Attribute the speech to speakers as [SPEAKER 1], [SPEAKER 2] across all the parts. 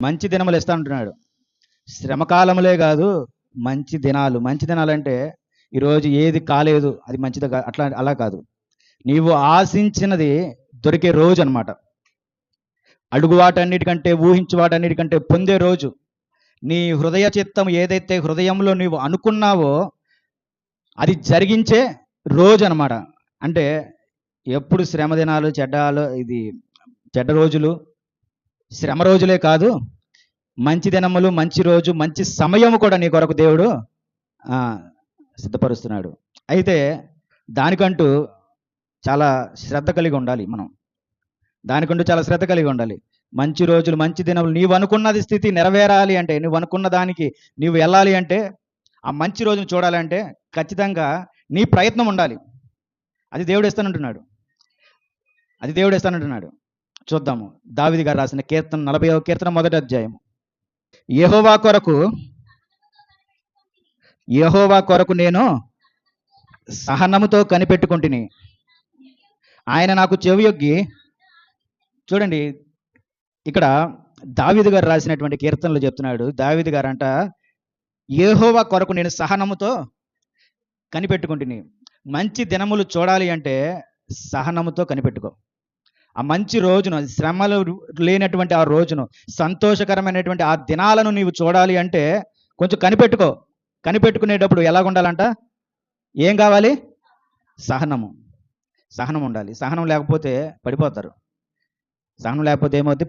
[SPEAKER 1] మంచి దినములు ఇస్తా అంటున్నాడు. శ్రమకాలములే కాదు, మంచి దినాలు. మంచి దినాలంటే ఈరోజు ఏది కాలేదు అది మంచిది అట్లా అలా కాదు. నీవు ఆశించినది దొరికే రోజు అనమాట. అడుగు వాటన్నిటికంటే, ఊహించు వాటన్నిటికంటే పొందే రోజు. నీ హృదయ చిత్తం ఏదైతే హృదయంలో నీవు అనుకున్నావో అది జరిగించే రోజు అనమాట. అంటే ఎప్పుడు శ్రమ దినాలు, చెడ్డ రోజులు, శ్రమ రోజులే కాదు, మంచి దినములు, మంచి రోజు, మంచి సమయము కూడా నీ కొరకు దేవుడు సిద్ధపరుస్తున్నాడు. అయితే దానికంటూ చాలా శ్రద్ధ కలిగి ఉండాలి. దానికంటూ చాలా శ్రద్ధ కలిగి ఉండాలి. మంచి రోజులు, మంచి దినములు, నీవు అనుకున్నది స్థితి నెరవేరాలి అంటే, నువ్వు అనుకున్న దానికి నీవు వెళ్ళాలి అంటే, ఆ మంచి రోజును చూడాలంటే ఖచ్చితంగా నీ ప్రయత్నం ఉండాలి. అది దేవుడు ఇస్తానంటున్నాడు. చూద్దాము. దావీదు గారు రాసిన కీర్తన 40వ కీర్తన 1వ అధ్యాయం. యెహోవా కొరకు నేను సహనముతో కనిపెట్టుకుంటుని, ఆయన నాకు చెవియొగ్గి. చూడండి, ఇక్కడ దావీదు గారు రాసినటువంటి కీర్తనలు చెప్తున్నాడు. దావీదు గారు అంట, యెహోవా కొరకు నేను సహనముతో కనిపెట్టుకుంటుని. మంచి దినములు చూడాలి అంటే సహనముతో కనిపెట్టుకో. ఆ మంచి రోజును, శ్రమలు లేనటువంటి ఆ రోజును, సంతోషకరమైనటువంటి ఆ దినాలను నీవు చూడాలి అంటే కొంచెం కనిపెట్టుకో. కనిపెట్టుకునేటప్పుడు ఎలాగ ఉండాలంట? ఏం కావాలి? సహనం ఉండాలి. సహనం లేకపోతే పడిపోతారు.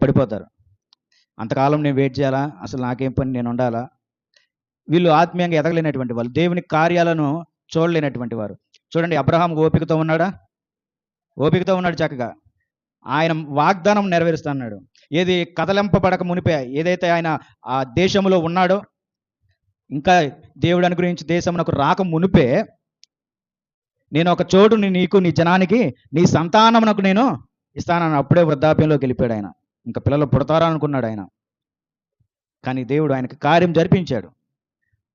[SPEAKER 1] పడిపోతారు. అంతకాలం నేను వెయిట్ చేయాలా? అసలు నాకేం పని, నేను ఉండాలా? వీళ్ళు ఆత్మీయంగా ఎదగలేనటువంటి వాళ్ళు, దేవుని కార్యాలను చూడలేనటువంటి వారు. చూడండి, అబ్రహాం ఓపికతో ఉన్నాడా? ఓపికతో ఉన్నాడు చక్కగా. ఆయన వాగ్దానం నెరవేరుస్తున్నాడు. ఏది కదలింపబడక మునిపే, ఏదైతే ఆయన ఆ దేశంలో ఉన్నాడో, ఇంకా దేవుడు అనుగ్రహించి దేశమునకు రాక మునిపే, నేను ఒక చోటుని నీకు, నీ జనానికి, నీ సంతానమునకు నేను ఇస్తానని అప్పుడే వృద్ధాప్యంలోకి వెళ్ళిపోయాడు ఆయన. ఇంకా పిల్లలు పుడతారా అనుకున్నాడు ఆయన. కానీ దేవుడు ఆయనకు కార్యం జరిపించాడు.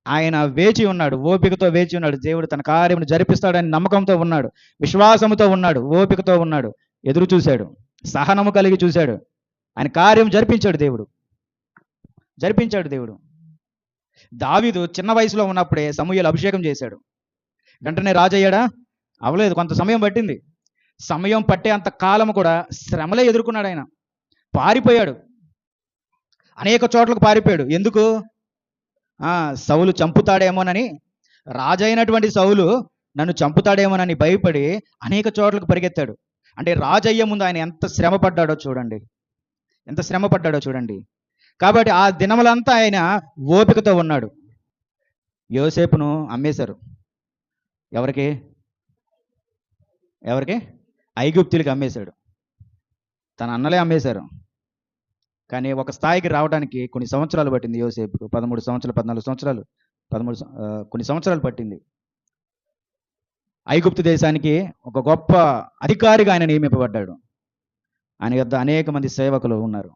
[SPEAKER 1] ఆయన వేచి ఉన్నాడు, ఓపికతో వేచి ఉన్నాడు. దేవుడు తన కార్యమును జరిపిస్తాడని నమ్మకంతో ఉన్నాడు, విశ్వాసముతో ఉన్నాడు, ఓపికతో ఉన్నాడు, ఎదురు చూశాడు, సహనము కలిగి చూశాడు. ఆయన కార్యం జరిపించాడు దేవుడు. దావీదు చిన్న వయసులో ఉన్నప్పుడే సమూయేలు అభిషేకం చేశాడు. వెంటనే రాజయ్యాడా? అవలేదు, కొంత సమయం పట్టింది. సమయం పట్టే అంత కాలము కూడా శ్రమలే ఎదుర్కొన్నాడు ఆయన. పారిపోయాడు, అనేక చోట్లకు పారిపోయాడు. ఎందుకు? సౌలు చంపుతాడేమోనని, రాజైనటువంటి సౌలు నన్ను చంపుతాడేమోనని భయపడి అనేక చోట్లకు పరిగెత్తాడు. అంటే రాజయ్య ముందు ఆయన ఎంత శ్రమ పడ్డాడో చూడండి. కాబట్టి ఆ దినములంతా ఆయన ఓపికతో ఉన్నాడు. యోసేపును అమ్మేశారు. ఎవరికి? ఐగుప్తులకి అమ్మేశాడు. తన అన్నలే అమ్మేశారు. కానీ ఒక స్థాయికి రావడానికి కొన్ని సంవత్సరాలు పట్టింది యోసేపుకు. 13 సంవత్సరాలు, 14 సంవత్సరాలు, కొన్ని సంవత్సరాలు పట్టింది. ఐగుప్తు దేశానికి ఒక గొప్ప అధికారిగా ఆయన నియమింపబడ్డాడు. ఆయన యొద్ద అనేక మంది సేవకులు ఉన్నారు,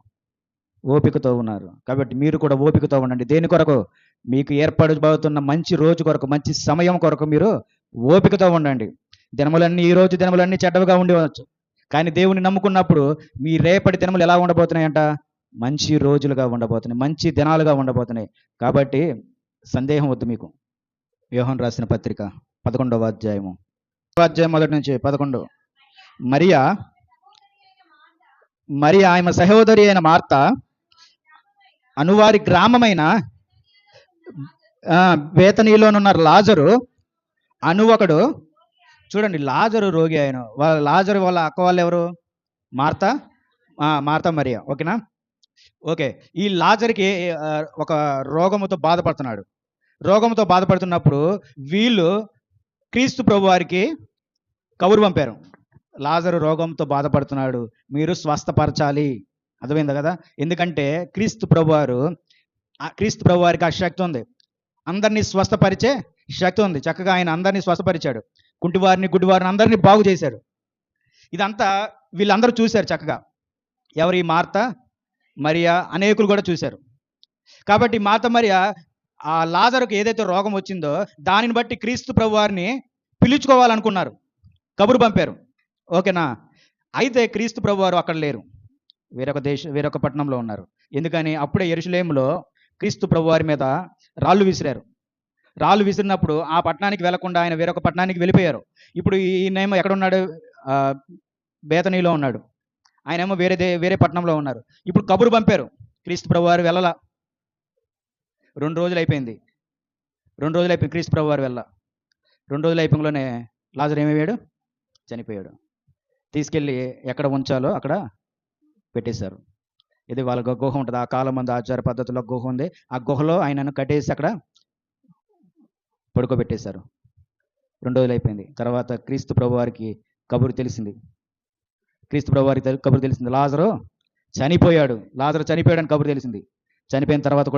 [SPEAKER 1] ఓపికతో ఉన్నారు. కాబట్టి మీరు కూడా ఓపికతో ఉండండి. దేని కొరకు? మీకు ఏర్పడబోతున్న మంచి రోజు కొరకు, మంచి సమయం కొరకు మీరు ఓపికతో ఉండండి. ఈ రోజు దినములన్నీ చెడ్డవిగా ఉండవచ్చు, కానీ దేవుని నమ్ముకున్నప్పుడు మీ రేపటి దినములు ఎలా ఉండబోతున్నాయంట? మంచి రోజులుగా ఉండబోతున్నాయి, మంచి దినాలుగా ఉండబోతున్నాయి. కాబట్టి సందేహం వద్దు మీకు. యోహాను రాసిన పత్రిక 11వ అధ్యాయం 1 నుంచి 11. మరియా ఆమె సహోదరి అయిన మార్త అనువారి గ్రామమైన బేతనీలోనున్న లాజరు ఒకడు. చూడండి, లాజరు రోగి ఆయన. లాజరు వాళ్ళ అక్క వాళ్ళు ఎవరు? మార్త మరియా. ఓకేనా? ఓకే. ఈ లాజర్కి ఒక రోగముతో బాధపడుతున్నప్పుడు వీళ్ళు క్రీస్తు ప్రభు వారికి కబురు పంపారు. లాజరు రోగంతో బాధపడుతున్నాడు, మీరు స్వస్థపరచాలి. అర్థమైంది కదా? ఎందుకంటే క్రీస్తు ప్రభు వారికి ఆ శక్తి ఉంది, అందరినీ స్వస్థపరిచే శక్తి ఉంది. చక్కగా ఆయన అందరినీ స్వస్థపరిచాడు. కుంటివారిని, గుడ్డివారిని అందరినీ బాగు చేశాడు. ఇదంతా వీళ్ళందరూ చూశారు చక్కగా. ఎవరు? ఈ మార్త మరియా, అనేకులు కూడా చూశారు. కాబట్టి మార్త మరియా ఆ లాజరుకు ఏదైతే రోగం వచ్చిందో దానిని బట్టి క్రీస్తు ప్రభు వారిని పిలుచుకోవాలనుకున్నారు, కబురు పంపారు. ఓకేనా? అయితే క్రీస్తు ప్రభు వారు అక్కడ లేరు. వేరొక పట్టణంలో ఉన్నారు. ఎందుకని అప్పుడే యెరూషలేములో క్రీస్తు ప్రభువారి మీద రాళ్ళు విసిరారు. రాళ్ళు విసిరినప్పుడు ఆ పట్టణానికి వెళ్లకుండా ఆయన వేరొక పట్టణానికి వెళ్ళిపోయారు. ఇప్పుడు ఈయనేమో ఎక్కడున్నాడు? బేతనీలో ఉన్నాడు. ఆయనేమో వేరే పట్టణంలో ఉన్నారు. ఇప్పుడు కబురు పంపారు, క్రీస్తు ప్రభువారు వెళ్ళలా. 2 రోజులు అయిపోయింది. క్రీస్తు ప్రభువారు వెళ్ళ. 2 రోజులు అయిపోగానే లాజరు ఏమయ్యాడు? చనిపోయాడు. తీసుకెళ్ళి ఎక్కడ ఉంచాలో అక్కడ పెట్టేశారు. ఇది వాళ్ళ గుహ ఉంటుంది. ఆ కాలం మంది ఆచార పద్ధతిలో గుహ ఉంది. ఆ గుహలో ఆయనను కట్టేసి అక్కడ పడుకోబెట్టేశారు. 2 రోజులు అయిపోయింది. తర్వాత క్రీస్తు ప్రభువారికి కబురు తెలిసింది. లాజరు చనిపోయాడని కబురు తెలిసింది. చనిపోయిన తర్వాత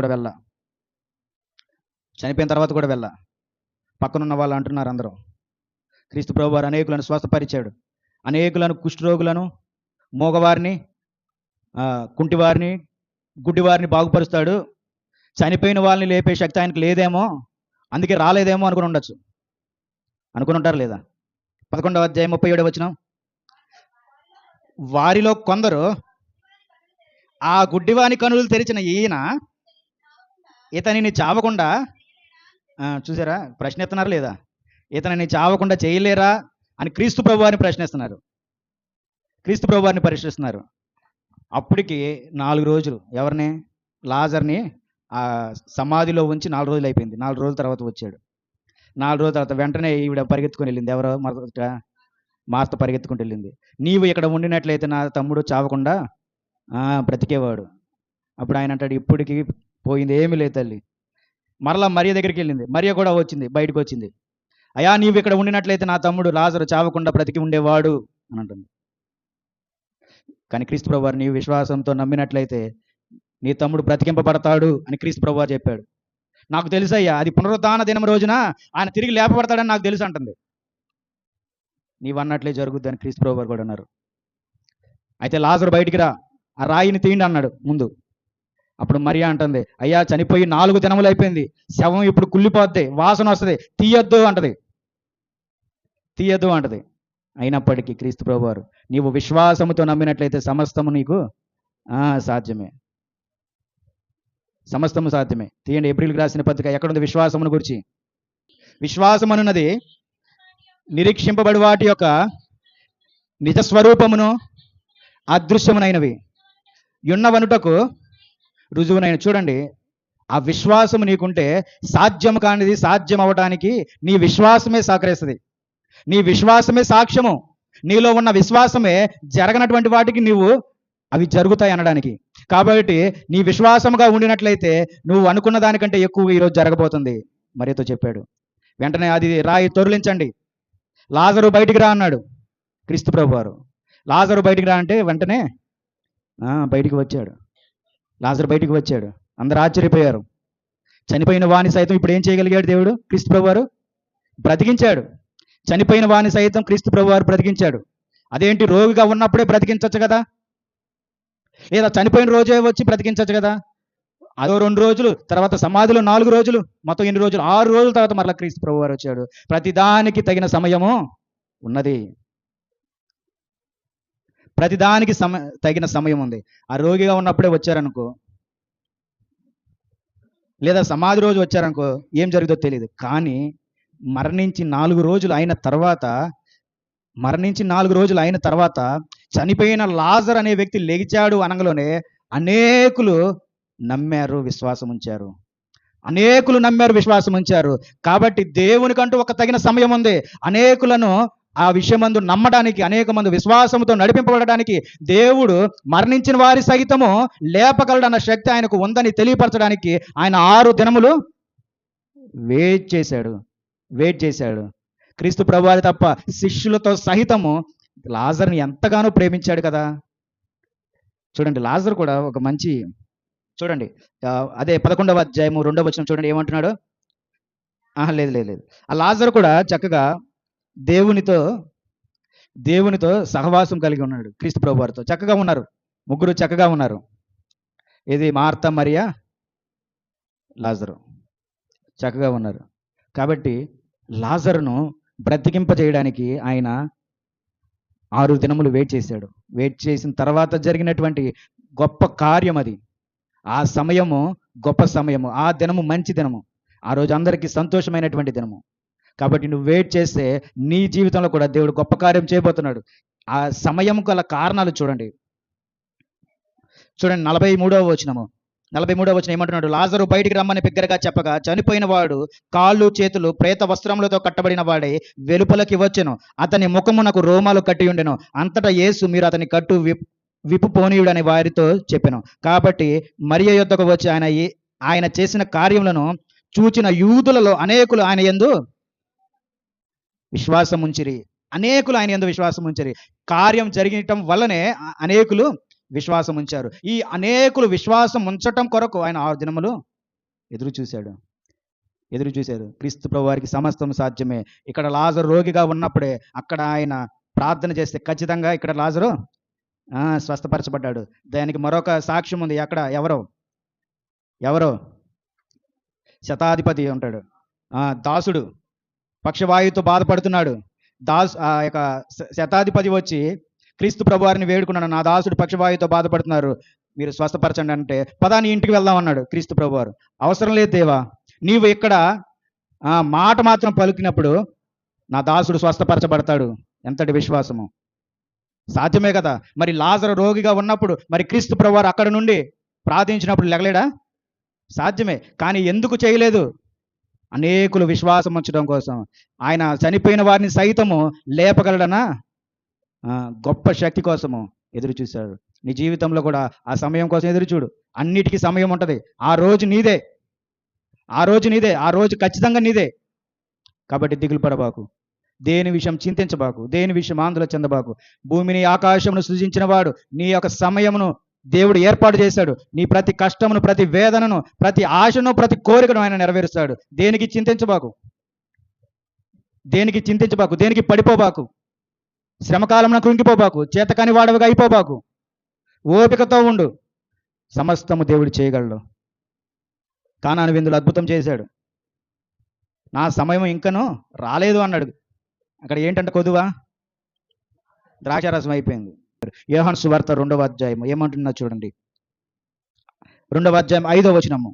[SPEAKER 1] కూడా వెళ్ళ. పక్కనున్న వాళ్ళు అంటున్నారు అందరూ, క్రీస్తు ప్రభువారు అనేకులను స్వస్థపరిచాడు, అనేకులను కుష్ఠరోగులను, మోగవారిని, కుంటివారిని, గుడ్డివారిని బాగుపరుస్తాడు. చనిపోయిన వాళ్ళని లేపే శక్తి ఆయనకు లేదేమో, అందుకే రాలేదేమో అనుకుని ఉండొచ్చు. అనుకుని ఉంటారు లేదా? 11వ అధ్యాయం 37వ వచనం. వారిలో కొందరు ఆ గుడ్డివాని కనులు తెరిచిన ఈయన ఇతనిని చావకుండా, చూసారా ప్రశ్న ఎత్తున్నారు లేదా? ఇతనిని చావకుండా చేయలేరా అని క్రీస్తు ప్రభువారిని ప్రశ్నిస్తున్నారు. అప్పటికి 4 రోజులు ఎవరిని? లాజర్ని ఆ సమాధిలో ఉంచి 4 రోజులు అయిపోయింది. 4 రోజుల తర్వాత వచ్చాడు. 4 రోజుల తర్వాత వెంటనే ఈవిడ పరిగెత్తుకొని వెళ్ళింది. ఎవరో మార్త పరిగెత్తుకుంటూ వెళ్ళింది. నీవు ఇక్కడ ఉండినట్లయితే నా తమ్ముడు చావకుండా బ్రతికేవాడు. అప్పుడు ఆయన అంటాడు, ఇప్పటికి పోయింది ఏమీ లేదు తల్లి. మరలా మరియ దగ్గరికి వెళ్ళింది. మరియ కూడా బయటకు వచ్చింది. అయ్యా, నీవు ఇక్కడ ఉండినట్లయితే నా తమ్ముడు లాజరు చావకుండా బ్రతికి ఉండేవాడు అని అంటుంది. కానీ క్రీస్తు ప్రభువారు నీవు విశ్వాసంతో నమ్మినట్లయితే నీ తమ్ముడు బ్రతికింపబడతాడు అని క్రీస్తు ప్రభువారు చెప్పాడు. నాకు తెలుసయ్యా, అది పునరుత్థాన దినం రోజున ఆయన తిరిగి లేపబడతాడని నాకు తెలుసు అంటుంది. నీవు అన్నట్లే జరుగుద్దని క్రీస్తు ప్రభువారు కూడా అన్నారు. అయితే లాజరు బయటికి రా, ఆ రాయిని తీయండి అన్నాడు ముందు. అప్పుడు మరియా అంటుంది, అయ్యా చనిపోయి 4 దినములు అయిపోయింది, శవం ఇప్పుడు కుళ్ళిపోద్ది, వాసన వస్తుంది, తీయొద్దు అంటది. అయినప్పటికీ క్రీస్తు ప్రభువారు నీవు విశ్వాసముతో నమ్మినట్లయితే సమస్తము నీకు సాధ్యమే. తీయండి, ఏప్రిల్కి రాసిన పత్రిక. ఎక్కడుంది విశ్వాసమును గురించి? విశ్వాసం అనున్నది నిరీక్షింపబడి వాటి యొక్క నిజస్వరూపమును అదృశ్యమునైనవి యున్నవనుటకు రుజువునైన. చూడండి, ఆ విశ్వాసము నీకుంటే సాధ్యం కానిది సాధ్యం అవడానికి నీ విశ్వాసమే సహకరిస్తుంది. నీ విశ్వాసమే సాక్ష్యము. నీలో ఉన్న విశ్వాసమే జరగనటువంటి వాటికి అవి జరుగుతాయి అనడానికి. కాబట్టి నీ విశ్వాసముగా ఉండినట్లయితే నువ్వు అనుకున్న దానికంటే ఎక్కువ ఈరోజు జరగబోతుంది. మరియతో చెప్పాడు. వెంటనే అది రాయి తొరలించండి, లాజరు బయటికి రా అన్నాడు క్రీస్తు ప్రభువారు. లాజరు బయటికి రా అంటే వెంటనే బయటికి వచ్చాడు. లాజరు బయటికి వచ్చాడు. అందరూ ఆశ్చర్యపోయారు. చనిపోయిన వాణి సైతం ఇప్పుడు ఏం చేయగలిగాడు దేవుడు? క్రీస్తు ప్రభువారు బ్రతికించాడు. చనిపోయిన వాణి సైతం క్రీస్తు ప్రభువారు బ్రతికించాడు. అదేంటి, రోగిగా ఉన్నప్పుడే బ్రతికించవచ్చు కదా, లేదా చనిపోయిన రోజే వచ్చి బ్రతికించవచ్చు కదా. అదో 2 రోజులు, తర్వాత సమాధిలో 4 రోజులు, మొత్తం ఎన్ని రోజులు? 6 రోజుల తర్వాత మరలా క్రీస్తు ప్రభువారు వచ్చాడు. ప్రతిదానికి తగిన సమయము ఉన్నది. తగిన సమయం ఉంది. ఆ రోగిగా ఉన్నప్పుడే వచ్చారనుకో, లేదా సమాధి రోజు వచ్చారనుకో, ఏం జరుగుతుందో తెలియదు. కానీ మరణించి 4 రోజులు అయిన తర్వాత చనిపోయిన లాజర్ అనే వ్యక్తి లెగిచాడు అనగానే అనేకులు నమ్మారు, విశ్వాసం ఉంచారు. కాబట్టి దేవునికంటూ ఒక తగిన సమయం ఉంది. అనేకులను ఆ విషయమందు నమ్మడానికి, అనేక మంది విశ్వాసంతో నడిపింపబడడానికి దేవుడు మరణించిన వారి సైతము లేపగలడన్న శక్తి ఆయనకు ఉందని తెలియపరచడానికి ఆయన 6 దినములు వెయిట్ చేశాడు. క్రీస్తు ప్రభువారు తప్ప శిష్యులతో సహితము లాజర్ని ఎంతగానో ప్రేమించాడు కదా. చూడండి, లాజర్ కూడా ఒక మంచి, చూడండి అదే 11వ అధ్యాయము 2వ వచనం చూడండి ఏమంటున్నాడు. లేదు. ఆ లాజర్ కూడా చక్కగా దేవునితో సహవాసం కలిగి ఉన్నాడు. క్రీస్తు ప్రభువారితో చక్కగా ఉన్నారు. ముగ్గురు చక్కగా ఉన్నారు. ఇది మార్త, మరియా, లాజరు చక్కగా ఉన్నారు. కాబట్టి లాజరును బ్రతికింపజేయడానికి ఆయన 6 దినములు వెయిట్ చేశాడు. వెయిట్ చేసిన తర్వాత జరిగినటువంటి గొప్ప కార్యం అది. ఆ సమయము గొప్ప సమయము, ఆ దినము మంచి దినము, ఆ రోజు అందరికీ సంతోషమైనటువంటి దినము. కాబట్టి నువ్వు వెయిట్ చేస్తే నీ జీవితంలో కూడా దేవుడు గొప్ప కార్యం చేయబోతున్నాడు. ఆ సమయం గల కారణాలు చూడండి. 43వ వచనము. 43వ వచనం ఏమంటున్నాడు? లాజరు బయటికి రమ్మని బిగ్గరగా చెప్పగా చనిపోయిన వాడు కాళ్ళు చేతులు ప్రేత వస్త్రములతో కట్టబడిన వాడే వెలుపలకి వచ్చెను. అతని ముఖమునకు రోమాలు కట్టి ఉండెను. అంతటా యేసు, మీరు అతని కట్టు విప్పు పోనీయుడని వారితో చెప్పెను. కాబట్టి మరియ యొద్దకు వచ్చి ఆయన చేసిన కార్యములను చూచిన యూదులలో అనేకులు ఆయన యందు విశ్వాసం ఉంచిరి. అనేకులు ఆయన యందు విశ్వాసం ఉంచిరి. కార్యం జరగటం వల్లనే అనేకులు విశ్వాసం ఉంచారు. ఈ అనేకులు విశ్వాసం ఉంచటం కొరకు ఆయన 6 దినములు ఎదురు చూశారు. క్రీస్తు ప్రభు వారికి సమస్తం సాధ్యమే. ఇక్కడ లాజరు రోగిగా ఉన్నప్పుడే అక్కడ ఆయన ప్రార్థన చేస్తే ఖచ్చితంగా ఇక్కడ లాజరు స్వస్థపరచబడ్డాడు. దానికి మరొక సాక్ష్యం ఉంది. అక్కడ ఎవరో శతాధిపతి ఉంటాడు, దాసుడు పక్షవాయువుతో బాధపడుతున్నాడు. ఆ యొక్క శతాధిపతి వచ్చి క్రీస్తు ప్రభు వారిని వేడుకున్నాడు, నా దాసుడు పక్షవాయువుతో బాధపడుతున్నారు, మీరు స్వస్థపరచండి అంటే, పదా నీ ఇంటికి వెళ్దాం అన్నాడు క్రీస్తు ప్రభు వారు. అవసరం లేదు దేవా, నీవు ఇక్కడ మాట మాత్రం పలికినప్పుడు నా దాసుడు స్వస్థపరచబడతాడు. ఎంతటి విశ్వాసము! సాధ్యమే కదా. మరి లాజరు రోగిగా ఉన్నప్పుడు మరి క్రీస్తు ప్రభు వారు అక్కడ నుండి ప్రార్థించినప్పుడు లెగలేడా? సాధ్యమే. కానీ ఎందుకు చేయలేదు? అనేకులు విశ్వాసం ఉంచడం కోసం. ఆయన చనిపోయిన వారిని సైతము లేపగలడనా గొప్ప శక్తి కోసము ఎదురు చూశాడు. నీ జీవితంలో కూడా ఆ సమయం కోసం ఎదురు చూడు. అన్నిటికీ సమయం ఉంటుంది. ఆ రోజు నీదే, ఆ రోజు ఖచ్చితంగా నీదే. కాబట్టి దిగులు పడబాకు, దేని విషయం చింతించబాకు, దేని విషయం ఆందోళన చెందబాకు. భూమిని ఆకాశమును సృజించిన వాడు నీ యొక్క సమయమును దేవుడు ఏర్పాటు చేశాడు. నీ ప్రతి కష్టమును, ప్రతి వేదనను, ప్రతి ఆశను, ప్రతి కోరికను ఆయన నెరవేరుస్తాడు. దేనికి చింతించబాకు, దేనికి పడిపోబాకు, శ్రమకాలంలో కృంగిపోబాకు, చేతకాని వాడవుగా అయిపోబాకు. ఓపికతో ఉండు. సమస్తము దేవుడు చేయగలడు. కానాను విందులు అద్భుతం చేశాడు. నా సమయం ఇంకను రాలేదు అన్నాడు. అక్కడ ఏంటంటే కొదువా ద్రాక్షారసం అయిపోయింది. యోహాను సువార్త 2వ అధ్యాయం ఏమంటున్నా చూడండి. 2వ అధ్యాయం 5వ వచనము.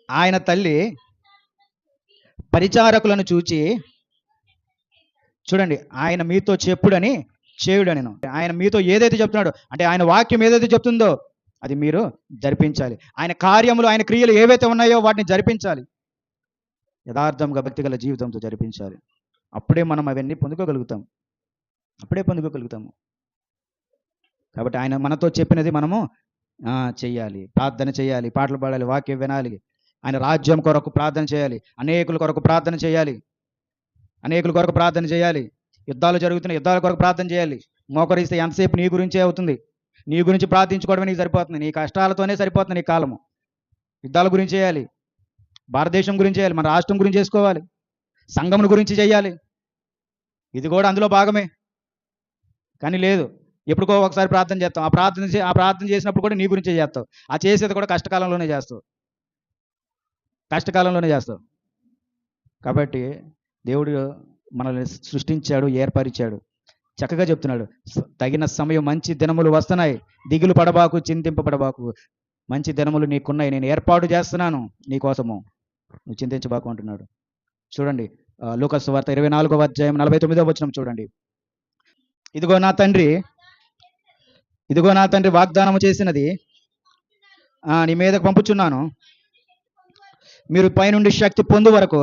[SPEAKER 1] ఆయన తల్లి పరిచారకులను చూచి, చూడండి, ఆయన మీతో చెప్పుడని చేయుడని, ఆయన మీతో ఏదైతే చెప్తున్నాడో, అంటే ఆయన వాక్యం ఏదైతే చెప్తుందో అది మీరు జరిపించాలి. ఆయన కార్యములు, ఆయన క్రియలు ఏవైతే ఉన్నాయో వాటిని జరిపించాలి. యథార్థంగా భక్తిగల జీవితంతో జరిపించాలి. అప్పుడే మనం అవన్నీ పొందుకోగలుగుతాము. కాబట్టి ఆయన మనతో చెప్పినది మనము చెయ్యాలి. ప్రార్థన చేయాలి, పాటలు పాడాలి, వాక్యం వినాలి, ఆయన రాజ్యం కొరకు ప్రార్థన చేయాలి, అనేకుల కొరకు ప్రార్థన చేయాలి. యుద్ధాలు జరుగుతున్నాయి, యుద్ధాల కొరకు ప్రార్థన చేయాలి. మోకరిస్తే ఎంతసేపు నీ గురించే అవుతుంది. నీ గురించి ప్రార్థించుకోవడమే నీకు సరిపోతుంది. నీ కష్టాలతోనే సరిపోతుంది నీ కాలము. యుద్ధాల గురించి చేయాలి, భారతదేశం గురించి చేయాలి, మన రాష్ట్రం గురించి చేసుకోవాలి, సంఘముల గురించి చేయాలి. ఇది కూడా అందులో భాగమే. కానీ లేదు, ఎప్పుడుకో ఒకసారి ప్రార్థన చేస్తాం. ఆ ప్రార్థన చేసినప్పుడు కూడా నీ గురించే చేస్తావు. ఆ చేసేది కూడా కష్టకాలంలోనే చేస్తావు. కాబట్టి దేవుడు మనల్ని సృష్టించాడు, ఏర్పరిచాడు. చక్కగా చెప్తున్నాడు, తగిన సమయం, మంచి దినములు వస్తున్నాయి, దిగులు పడబాకు, చింతింపబడబాకు, మంచి దినములు నీకున్నాయి, నేను ఏర్పాటు చేస్తున్నాను నీ కోసము, నువ్వు చింతించబాకు అంటున్నాడు. చూడండి, లూకాసు వార్త 24వ అధ్యాయం 49వ వచనం చూడండి. ఇదిగో నా తండ్రి వాగ్దానము చేసినది నీ మీదకు పంపుచున్నాను. మీరు పైనుండి శక్తి పొందు వరకు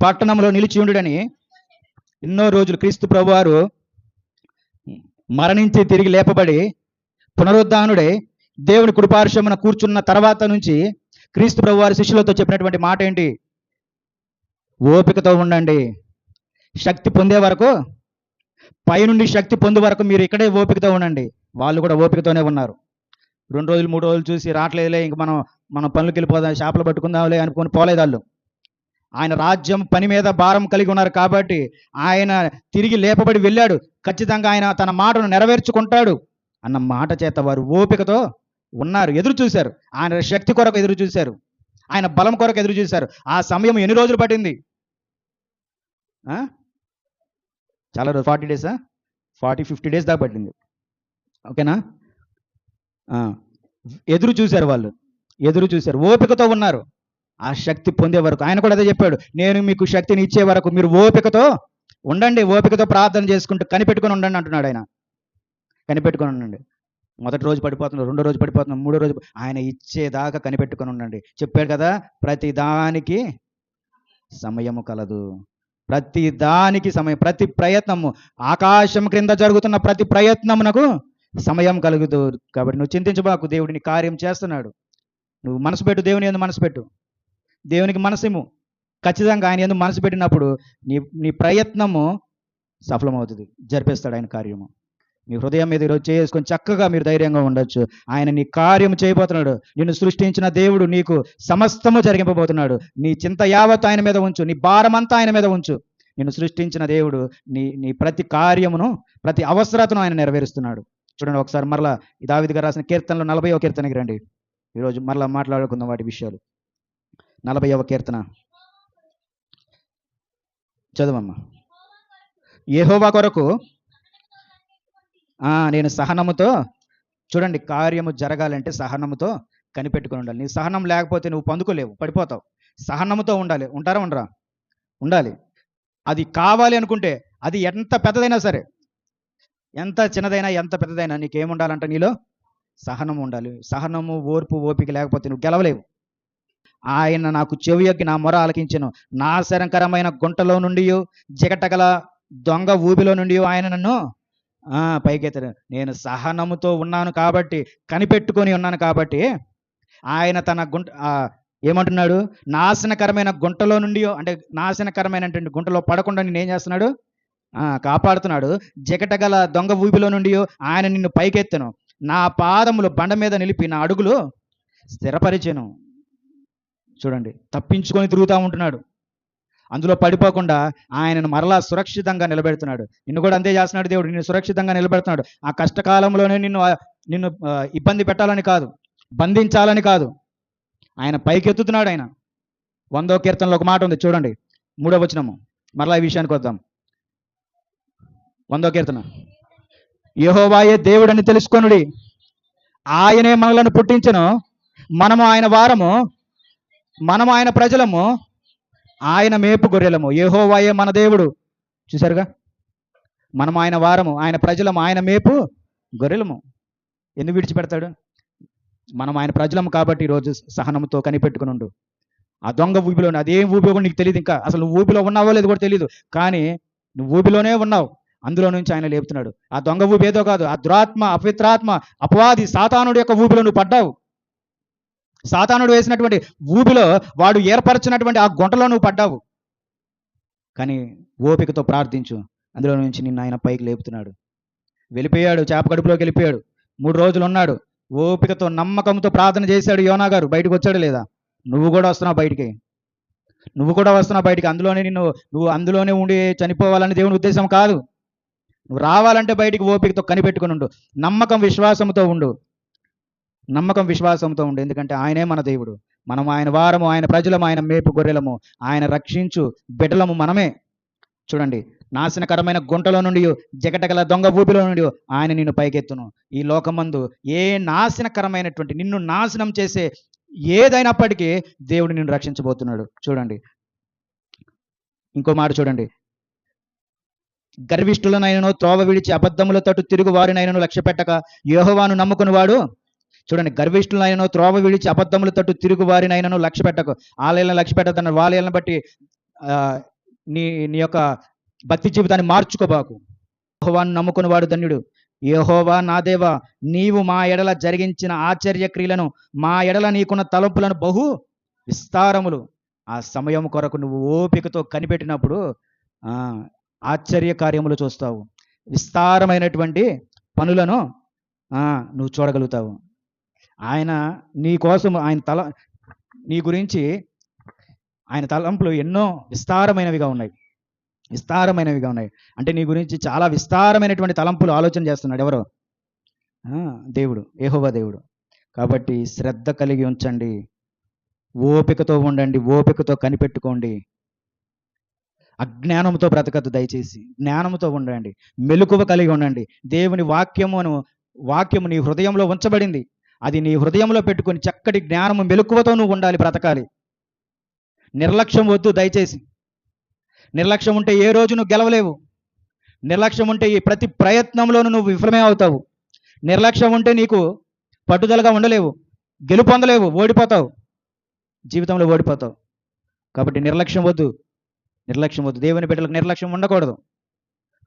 [SPEAKER 1] పట్టణంలో నిలిచి ఉండుడని. ఎన్నో రోజులు క్రీస్తు ప్రభువారు మరణించి తిరిగి లేపబడి పునరుద్ధానుడై దేవుని కుడిపార్శ్వమున కూర్చున్న తర్వాత నుంచి క్రీస్తు ప్రభువారి శిష్యులతో చెప్పినటువంటి మాట ఏంటి? ఓపికతో ఉండండి. శక్తి పొందే వరకు, పైనుండి శక్తి పొందే వరకు మీరు ఇక్కడే ఓపికతో ఉండండి. వాళ్ళు కూడా ఓపికతోనే ఉన్నారు. 2 రోజులు 3 రోజులు చూసి రావట్లేదులే, ఇంక మనం పనులకు వెళ్ళిపోదాం, చేపలు పట్టుకుందాంలే అనుకుని పోలేదు వాళ్ళు. ఆయన రాజ్యం పని మీద భారం కలిగి ఉన్నారు కాబట్టి ఆయన తిరిగి లేపబడి వెళ్ళాడు. ఖచ్చితంగా ఆయన తన మాటను నెరవేర్చుకుంటాడు అన్న మాట చేత వారు ఓపికతో ఉన్నారు, ఎదురు చూశారు. ఆయన శక్తి కొరకు ఎదురు చూశారు, ఆయన బలం కొరకు ఎదురు చూశారు. ఆ సమయం ఎన్ని రోజులు పట్టింది? చాలా రోజు 40 డేసా 50 డేస్ దాకా పట్టింది. ఓకేనా? ఎదురు చూశారు వాళ్ళు, ఎదురు చూశారు, ఓపికతో ఉన్నారు ఆ శక్తి పొందే వరకు. ఆయన కూడా అదే చెప్పాడు, నేను మీకు శక్తిని ఇచ్చే వరకు మీరు ఓపికతో ఉండండి, ఓపికతో ప్రార్థన చేసుకుంటూ కనిపెట్టుకొని ఉండండి అంటున్నాడు ఆయన. కనిపెట్టుకొని ఉండండి. మొదటి రోజు పడిపోతున్నారు, రెండో రోజు పడిపోతున్నారు, మూడో రోజు ఆయన ఇచ్చేదాకా కనిపెట్టుకొని ఉండండి. చెప్పాడు కదా, ప్రతి దానికి సమయము కలదు, ప్రతి దానికి సమయం, ప్రతి ప్రయత్నము, ఆకాశం క్రింద జరుగుతున్న ప్రతి ప్రయత్నమునకు సమయం కలుగుతూ. కాబట్టి నువ్వు చింతించబాకు, దేవుడిని కార్యం చేస్తున్నాడు. నువ్వు మనసు పెట్టు, దేవుని యందు మనసు పెట్టు, దేవునికి మనసిము. ఖచ్చితంగా ఆయన యందు మనసు పెట్టినప్పుడు నీ ప్రయత్నము సఫలమవుతుంది, జరిపేస్తాడు ఆయన కార్యము. మీ హృదయం మీద ఈరోజు చేసుకొని చక్కగా మీరు ధైర్యంగా ఉండొచ్చు. ఆయన నీ కార్యం చేయబోతున్నాడు. నిన్ను సృష్టించిన దేవుడు నీకు సమస్తము జరిగింపబోతున్నాడు. నీ చింత యావత్తు ఆయన మీద ఉంచు, నీ భారమంతా ఆయన మీద ఉంచు. నిన్ను సృష్టించిన దేవుడు నీ ప్రతి కార్యమును, ప్రతి అవసరతను ఆయన నెరవేరుస్తున్నాడు. చూడండి ఒకసారి మరలా దావీదు గారు రాసిన కీర్తనలో 40వ కీర్తనకి రండి. ఈరోజు మరలా మాట్లాడుకుందాం వాటి విషయాలు. 40వ కీర్తన చదవమ్మా. యెహోవా కొరకు నేను సహనముతో, చూడండి కార్యము జరగాలంటే సహనముతో కనిపెట్టుకుని ఉండాలి. నీ సహనం లేకపోతే నువ్వు పొందుకోలేవు, పడిపోతావు. సహనముతో ఉండాలి. ఉంటారా ఉండరా? ఉండాలి. అది కావాలి అనుకుంటే అది ఎంత పెద్దదైనా సరే, ఎంత చిన్నదైనా ఎంత పెద్దదైనా నీకేముండాలంటే నీలో సహనం ఉండాలి. సహనము, ఓర్పు, ఓపిక లేకపోతే నువ్వు గెలవలేవు. ఆయన నాకు చెవియొగ్గి నా మొర ఆలకించెను, నాశనకరమైన గుంటలో నుండి, జిగటగల దొంగ ఊబిలో నుండి ఆయన నన్ను పైకెత్తాడు. నేను సహనముతో ఉన్నాను కాబట్టి, కనిపెట్టుకొని ఉన్నాను కాబట్టి ఆయన తన ఏమంటున్నాడు, నాశనకరమైన గుంటలో నుండి, అంటే నాశనకరమైనటువంటి గుంటలో పడకుండా నేను ఏం చేస్తున్నాడు, కాపాడుతున్నాడు. జిగటగల దొంగ ఊబిలో నుండి ఆయన నిన్ను పైకెత్తను, నా పాదములు బండ మీద నిలిపి నా అడుగులు స్థిరపరిచెను. చూడండి, తప్పించుకొని తిరుగుతూ ఉంటున్నాడు, అందులో పడిపోకుండా ఆయనను మరలా సురక్షితంగా నిలబెడుతున్నాడు. నిన్ను కూడా అంతే చేస్తున్నాడు దేవుడు, నిన్ను సురక్షితంగా నిలబెడుతున్నాడు. ఆ కష్టకాలంలోనే నిన్ను ఇబ్బంది పెట్టాలని కాదు, బంధించాలని కాదు, ఆయన పైకెత్తుతున్నాడు. ఆయన 100వ కీర్తనలో ఒక మాట ఉంది చూడండి, 3వ వచనము. మరలా ఈ విషయానికి వద్దాం. 100వ కీర్తన, యెహోవాయే దేవుడని తెలుసుకొనుడి, ఆయనే మనలను పుట్టించెను, మనము ఆయన వారము, మనము ఆయన ప్రజలము, ఆయన మేపు గొర్రెలము. యెహోవాయే మన దేవుడు. చూశారుగా, మనం ఆయన వారము, ఆయన ప్రజలము, ఆయన మేపు గొర్రెలము. ఎందుకు విడిచిపెడతాడు? మనం ఆయన ప్రజలము కాబట్టి ఈరోజు సహనంతో కనిపెట్టుకుని ఉండు. ఆ దొంగ ఊబిలో, అదేం ఊబిలో కూడా నీకు తెలియదు, ఇంకా అసలు నువ్వు ఊబిలో ఉన్నావో లేదు కూడా తెలియదు, కానీ నువ్వు ఊబిలోనే ఉన్నావు. అందులో నుంచి ఆయన లేపుతున్నాడు. ఆ దొంగ ఊబి ఏదో కాదు, ఆ దురాత్మ, అపవిత్రాత్మ, అపవాది సాతానుడి యొక్క ఊబిలో నువ్వు పడ్డావు. సాతానుడు వేసినటువంటి ఊబిలో, వాడు ఏర్పరచినటువంటి ఆ గుంటలో నువ్వు పడ్డావు. కానీ ఓపికతో ప్రార్థించు, అందులో నుంచి నిన్ను ఆయన పైకి లేపుతున్నాడు. వెళ్ళిపోయాడు, చేప కడుపులోకి వెళ్ళిపోయాడు. 3 రోజులు ఉన్నాడు. ఓపికతో, నమ్మకంతో ప్రార్థన చేశాడు యోనా గారు. బయటకు వచ్చాడు లేదా? నువ్వు కూడా వస్తున్నావు బయటికి, నువ్వు కూడా వస్తున్నావు బయటికి. నువ్వు అందులోనే ఉండి చనిపోవాలని దేవుని ఉద్దేశం కాదు. నువ్వు రావాలంటే బయటికి ఓపికతో కనిపెట్టుకుని ఉండు, నమ్మకం విశ్వాసంతో ఉండు, నమ్మకం విశ్వాసంతో ఉండు. ఎందుకంటే ఆయనే మన దేవుడు, మనం ఆయన వారము, ఆయన ప్రజలము, ఆయన మేపు గొర్రెలము, ఆయన రక్షించు బిడ్డలము మనమే. చూడండి, నాశనకరమైన గుంటలో నుండి, జగటగల దొంగ ఊపిలో నుండి ఆయన నిన్ను పైకెత్తును. ఈ లోకమందు ఏ నాశనకరమైనటువంటి, నిన్ను నాశనం చేసే ఏదైనప్పటికీ దేవుడు నిన్ను రక్షించబోతున్నాడు. చూడండి ఇంకో మాట చూడండి, గర్విష్ఠులనైనను త్రోవ విడిచి అబద్ధముల తట్టు తిరుగు వారినైనను లక్ష్య పెట్టక యెహోవాను నమ్ముకుని వాడు. చూడండి, గర్విష్ఠులైనను త్రోవ విడిచి అబద్ధముల తట్టు తిరుగు వారినైనను లక్ష్య పెట్టకు. ఆలయాలను లక్ష్య పెట్టద్దన్నారు. వాళ్ళని బట్టి నీ యొక్క భక్తి జీవితాన్ని మార్చుకోబాకు. యెహోవాను నమ్ముకుని వాడు ధన్యుడు. యెహోవా నా దేవా, నీవు మా ఎడల జరిగించిన ఆశ్చర్య క్రియలను, మా ఎడల నీకున్న తలంపులను బహు విస్తారములు. ఆ సమయం కొరకు నువ్వు ఓపికతో కనిపెట్టినప్పుడు ఆశ్చర్య కార్యములు చూస్తావు, విస్తారమైనటువంటి పనులను నువ్వు చూడగలుగుతావు. ఆయన నీ కోసం, నీ గురించి ఆయన తలంపులు ఎన్నో విస్తారమైనవిగా ఉన్నాయి. అంటే నీ గురించి చాలా విస్తారమైనటువంటి తలంపులు ఆలోచన చేస్తున్నాడు. ఎవరో? దేవుడు, యెహోవా దేవుడు. కాబట్టి శ్రద్ధ కలిగి ఉంచండి, ఓపికతో ఉండండి, ఓపికతో కనిపెట్టుకోండి. అజ్ఞానంతో బ్రతకద్దు దయచేసి. జ్ఞానంతో ఉండండి, మెలకువ కలిగి ఉండండి. దేవుని వాక్యము నీ హృదయంలో ఉంచబడింది. అది నీ హృదయంలో పెట్టుకొని చక్కటి జ్ఞానము మెలకువతో నువ్వు ఉండాలి, బ్రతకాలి. నిర్లక్ష్యం వద్దు దయచేసి. నిర్లక్ష్యం ఉంటే ఏ రోజు నువ్వు గెలవలేవు. నిర్లక్ష్యం ఉంటే ఈ ప్రతి ప్రయత్నంలోనూ నువ్వు విఫలమే అవుతావు. నిర్లక్ష్యం ఉంటే నీకు పట్టుదలగా ఉండలేవు, గెలుపొందలేవు, ఓడిపోతావు, జీవితంలో ఓడిపోతావు. కాబట్టి నిర్లక్ష్యం వద్దు. దేవుని బిడ్డలకు నిర్లక్ష్యం ఉండకూడదు.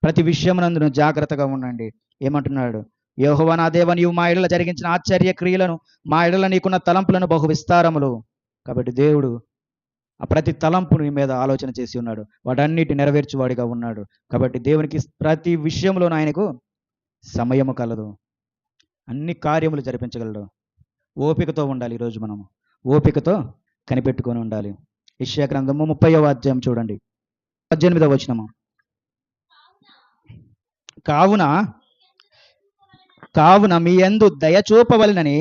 [SPEAKER 1] ప్రతి విషయమునందు నువ్వు జాగ్రత్తగా ఉండండి. ఏమంటున్నాడు? యెహోవా నా దేవా, నీవు మా ఎడల జరిగించిన ఆశ్చర్య క్రియలను, మా ఎడల నీకున్న తలంపులను బహు విస్తారములు. కాబట్టి దేవుడు ఆ ప్రతి తలంపు నీ మీద ఆలోచన చేసి ఉన్నాడు, వాటన్నిటి నెరవేర్చువాడిగా ఉన్నాడు. కాబట్టి దేవునికి ప్రతి విషయంలోనూ ఆయనకు సమయము కలదు, అన్ని కార్యములు జరిపించగలడు. ఓపికతో ఉండాలి. ఈరోజు మనము ఓపికతో కనిపెట్టుకొని ఉండాలి. యెషయా గ్రంథము 30వ అధ్యాయం చూడండి, 18వ వచనము. కావున మీ యందు దయ చూపవలెనని,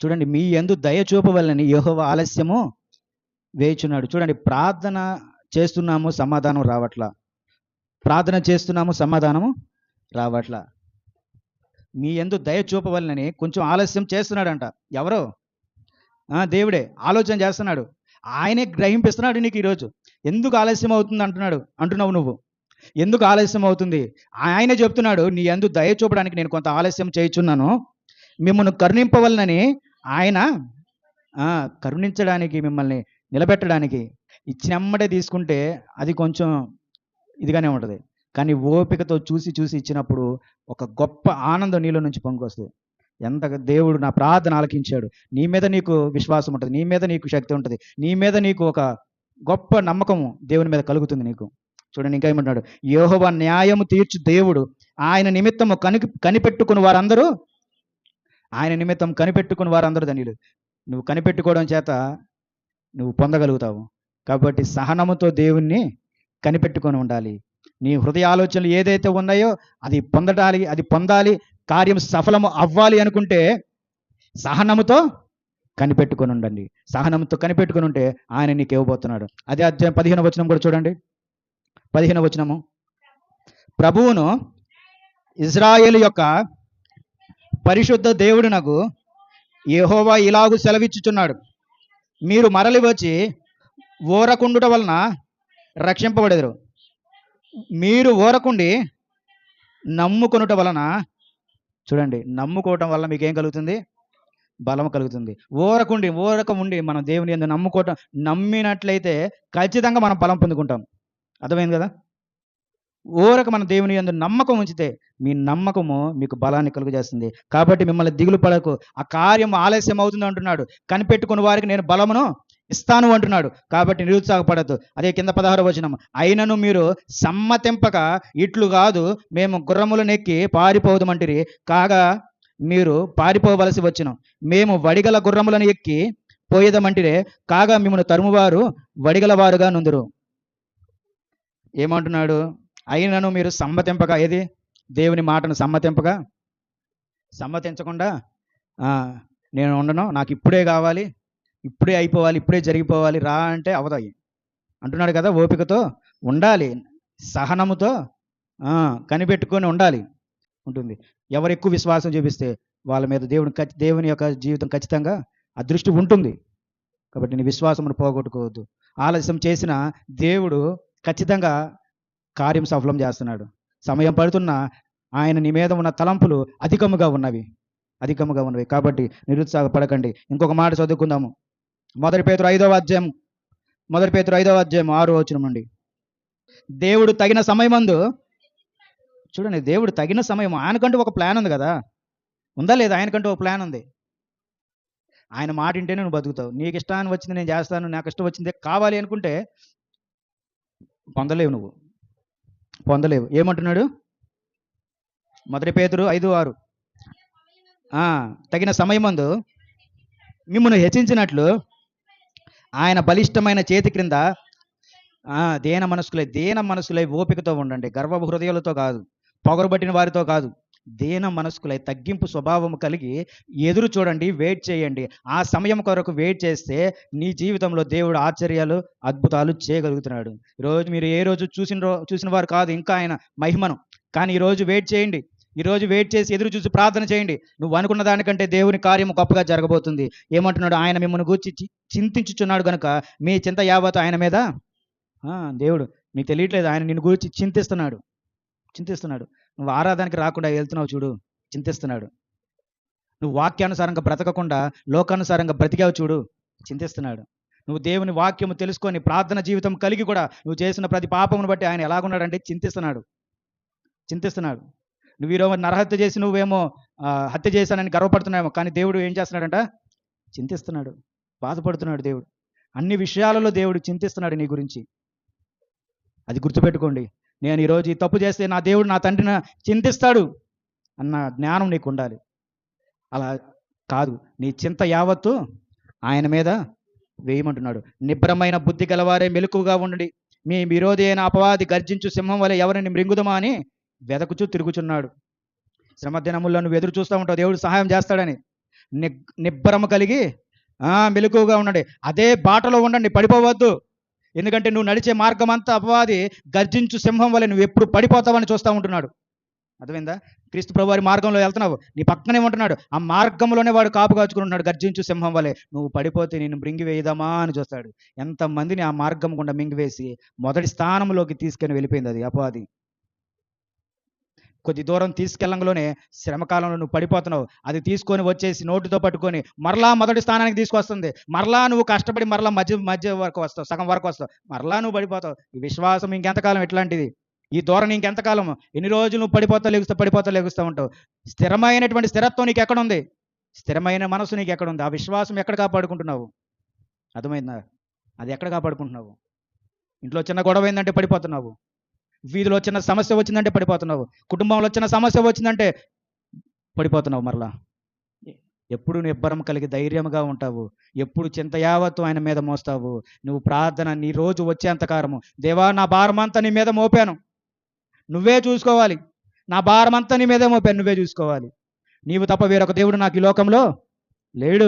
[SPEAKER 1] చూడండి, మీ యందు దయ చూపవలెనని యెహోవా ఆలస్యము వేయుచున్నాడు. చూడండి, ప్రార్థన చేస్తున్నాము, సమాధానం రావట్లా. మీ యందు దయ చూపవలెనని కొంచెం ఆలస్యం చేస్తున్నాడంట. ఎవరో? దేవుడే ఆలోచన చేస్తున్నాడు. ఆయనే గ్రహింపిస్తున్నాడు నీకు ఈరోజు. ఎందుకు ఆలస్యం అవుతుంది అంటున్నావు నువ్వు. ఎందుకు ఆలస్యం అవుతుంది? ఆయనే చెప్తున్నాడు, నీ యందు దయ చూపడానికి నేను కొంత ఆలస్యం చేయుచున్నాను, మిమ్మల్ని కరుణింపవలనని. ఆయన కరుణించడానికి, మిమ్మల్ని నిలబెట్టడానికి. ఇచ్చినమ్మడే తీసుకుంటే అది కొంచెం ఇదిగానే ఉంటుంది. కానీ ఓపికతో చూసి ఇచ్చినప్పుడు ఒక గొప్ప ఆనందం నీలో నుంచి పొంగుకొస్తుంది. ఎంత దేవుడు నా ప్రార్థన ఆలకించాడు. నీ మీద నీకు విశ్వాసం ఉంటుంది, నీ మీద నీకు శక్తి ఉంటుంది, నీ మీద నీకు ఒక గొప్ప నమ్మకం దేవుని మీద కలుగుతుంది నీకు. చూడండి, ఇంకా ఏమంటున్నాడు? యెహోవా న్యాయము తీర్చు దేవుడు, ఆయన నిమిత్తము కనిపెట్టుకుని వారందరూ ధన్యులు. నువ్వు కనిపెట్టుకోవడం చేత నువ్వు పొందగలుగుతావు. కాబట్టి సహనముతో దేవుణ్ణి కనిపెట్టుకొని ఉండాలి. నీ హృదయ ఆలోచనలు ఏదైతే ఉన్నాయో అది పొందాలి, కార్యం సఫలము అవ్వాలి అనుకుంటే సహనముతో కనిపెట్టుకొని ఉండండి. సహనంతో కనిపెట్టుకొని ఉంటే ఆయన నీకు ఇవ్వబోతున్నాడు. అదే అధ్యాయం 15వ వచనం కూడా చూడండి. 15వ వచనము. ప్రభువును ఇజ్రాయేలు యొక్క పరిశుద్ధ దేవుడునగు యెహోవా ఇలాగు సెలవిచ్చుచున్నాడు, మీరు మరలి వచ్చి ఊరకుండుట వలన రక్షింపబడెదరు. మీరు ఊరకుండి నమ్ముకొనుట వలన, చూడండి, నమ్ముకోవటం వల్ల మీకేం కలుగుతుంది? బలం కలుగుతుంది. ఊరక ఉండి మనం దేవుని యందు నమ్మినట్లయితే ఖచ్చితంగా మనం బలం పొందుకుంటాం. అర్థమైంది కదా? ఊరక మన దేవుని యందు నమ్మకం ఉంచితే మీ నమ్మకము మీకు బలాన్ని కలుగజేస్తుంది. కాబట్టి మిమ్మల్ని దిగులు పడకు, ఆ కార్యం ఆలస్యం అవుతుంది అంటున్నాడు. కనిపెట్టుకున్న వారికి నేను బలమును ఇస్తాను అంటున్నాడు. కాబట్టి నిరుత్సాహపడద్దు. అదే కింద 16వ వచనం. అయినను మీరు సమ్మతింపక ఇట్లు కాదు, మేము గుర్రములనెక్కి పారిపోదుమంటిరి, కాగా మీరు పారిపోవలసి వచ్చును. మేము వడిగల గుర్రములను ఎక్కి పోయేదమంటిరే, కాగా మిమ్మల్ని తరుమువారు వడిగల వారుగా నుందురు. ఏమంటున్నాడు? అయినను మీరు సమ్మతింపక, ఏది? దేవుని మాటను సమ్మతించకుండా నేను ఉండను, నాకు ఇప్పుడే కావాలి, ఇప్పుడే అయిపోవాలి, ఇప్పుడే జరిగిపోవాలి, రా అంటే అవదాయి అంటున్నాడు కదా. ఓపికతో ఉండాలి, సహనముతో కనిపెట్టుకొని ఉంటుంది. ఎవరు ఎక్కువ విశ్వాసం చూపిస్తే వాళ్ళ మీద దేవుని యొక్క జీవితం ఖచ్చితంగా అదృష్టి ఉంటుంది. కాబట్టి నీ విశ్వాసమును పోగొట్టుకోవద్దు. ఆలస్యం చేసిన దేవుడు ఖచ్చితంగా కార్యం సఫలం చేస్తున్నాడు. సమయం పడుతున్నా ఆయన నీ మీద ఉన్న తలంపులు అధికముగా ఉన్నవి. కాబట్టి నిరుత్సాహపడకండి. ఇంకొక మాట చదువుకుందాము. మొదటి పేతురు 5వ అధ్యాయం 6వ వచనం నుండి. దేవుడు తగిన సమయమందు, చూడండి, దేవుడు తగిన సమయం, ఆయనకంటూ ఒక ప్లాన్ ఉంది కదా. ఉందా లేదా? ఆయనకంటూ ఒక ప్లాన్ ఉంది. ఆయన మాట వింటేనే నువ్వు బతుకుతావు. నీకు ఇష్టాన్ని వచ్చింది నేను చేస్తాను, నాకు ఇష్టం వచ్చిందే కావాలి అనుకుంటే నువ్వు పొందలేవు. ఏమంటున్నాడు? మొదటి పేతురు 5:6. తగిన సమయమందు మిమ్మల్ని హెచ్చించినట్లు ఆయన బలిష్టమైన చేతి క్రింద దీన మనసులై ఓపికతో ఉండండి. గర్వ హృదయాలతో కాదు, పొగరుబట్టిన వారితో కాదు, దీన మనస్కులై తగ్గింపు స్వభావము కలిగి ఎదురు చూడండి, వెయిట్ చేయండి. ఆ సమయం కొరకు వెయిట్ చేస్తే నీ జీవితంలో దేవుడు ఆశ్చర్యాలు, అద్భుతాలు చేయగలుగుతున్నాడు. ఈరోజు మీరు ఏ రోజు చూసిన వారు కాదు ఇంకా ఆయన మహిమను. కానీ ఈరోజు వెయిట్ చేయండి. ఈరోజు వెయిట్ చేసి ఎదురు చూసి ప్రార్థన చేయండి. నువ్వు అనుకున్న దానికంటే దేవుని కార్యము గొప్పగా జరగబోతుంది. ఏమంటున్నాడు? ఆయన మిమ్మల్ని గూర్చి చింతించుచున్నాడు గనుక మీ చింత యావత్తు ఆయన మీద. దేవుడు మీకు తెలియట్లేదు, ఆయన నిన్ను గురించి చింతిస్తున్నాడు. నువ్వు ఆరాధనకి రాకుండా వెళ్తున్నావు చూడు, చింతిస్తున్నాడు. నువ్వు వాక్యానుసారంగా బ్రతకకుండా లోకానుసారంగా బ్రతికావు చూడు, చింతిస్తున్నాడు. నువ్వు దేవుని వాక్యము తెలుసుకొని ప్రార్థన జీవితం కలిగి కూడా నువ్వు చేసిన ప్రతి పాపమును బట్టి ఆయన ఎలాగున్నాడంటే చింతిస్తున్నాడు. నువ్వు ఈరోజు నరహత్య చేసి నువ్వేమో హత్య చేశానని గర్వపడుతున్నావేమో, కానీ దేవుడు ఏం చేస్తున్నాడంట? చింతిస్తున్నాడు, బాధపడుతున్నాడు. దేవుడు అన్ని విషయాలలో దేవుడు చింతిస్తున్నాడు నీ గురించి. అది గుర్తుపెట్టుకోండి. నేను ఈరోజు ఈ తప్పు చేస్తే నా దేవుడు నా తండ్రిని చింతిస్తాడు అన్న జ్ఞానం నీకు ఉండాలి. అలా కాదు, నీ చింత యావత్తు ఆయన మీద వేయమంటున్నాడు. నిబ్రమైన బుద్ధి గలవారే మెలకుగా ఉండండి. మీ విరోధి అయిన అపవాది గర్జించు సింహం వలె ఎవరిని మృంగుదమా అని వెదకుచూ తిరుగుచున్నాడు. శ్రమ దినముల్లో నువ్వు ఎదురు చూస్తూ ఉంటావు దేవుడు సహాయం చేస్తాడని. నిబ్బరము కలిగి మెలకుగా ఉండండి. అదే బాటలో ఉండండి, పడిపోవద్దు. ఎందుకంటే నువ్వు నడిచే మార్గం అంతా అపవాది గర్జించు సింహం వల్ల నువ్వు ఎప్పుడు పడిపోతావని చూస్తూ ఉంటున్నాడు. అర్థమైందా? క్రీస్తు ప్రభు వారి మార్గంలో వెళ్తున్నావు, నీ పక్కనే ఉంటున్నాడు. ఆ మార్గంలోనే వాడు కాపు కాచుకుంటున్నాడు గర్జించు సింహం వలె. నువ్వు పడిపోతే నేను మృంగివేయదామా అని చూస్తాడు. ఎంతమందిని ఆ మార్గం గుండా మింగివేసి మొదటి స్థానంలోకి తీసుకొని వెళ్ళిపోయింది అది అపవాది. కొద్ది దూరం తీసుకెళ్ళంలోనే శ్రమకాలంలో నువ్వు పడిపోతున్నావు. అది తీసుకొని వచ్చేసి నోటితో పట్టుకొని మరలా మొదటి స్థానానికి తీసుకొస్తుంది. మరలా నువ్వు కష్టపడి మరలా మధ్య వరకు వస్తావు, సగం వరకు వస్తావు, మరలా నువ్వు పడిపోతావు. ఈ విశ్వాసం ఇంకెంతకాలం ఎట్లాంటిది? ఈ ధోరణి ఇంకెంతకాలం? ఎన్ని రోజులు నువ్వు పడిపోతా లెగుస్తూ ఉంటావు. స్థిరమైనటువంటి స్థిరత్వం నీకు ఎక్కడుంది? స్థిరమైన మనసు నీకు ఎక్కడుంది? ఆ విశ్వాసం ఎక్కడ కాపాడుకుంటున్నావు? అర్థమైందా? అది ఎక్కడ కాపాడుకుంటున్నావు? ఇంట్లో చిన్న గొడవ అయిందంటే పడిపోతున్నావు, వీధిలో చిన్న సమస్య వచ్చిందంటే పడిపోతున్నావు, కుటుంబంలో చిన్న సమస్య వచ్చిందంటే పడిపోతున్నావు. మరలా ఎప్పుడు నిబ్బరం కలిగి ధైర్యంగా ఉంటావు, ఎప్పుడు చింత యావత్తు ఆయన మీద మోస్తావు. నువ్వు ప్రార్థన నీ రోజు వచ్చేంతకాలము, దేవా నా భారమంతా నీ మీద మోపాను, నువ్వే చూసుకోవాలి. నా భారమంతా నీ మీదే మోపాను, నువ్వే చూసుకోవాలి. నీవు తప్ప వేరొక దేవుడు నాకు ఈ లోకంలో లేడు.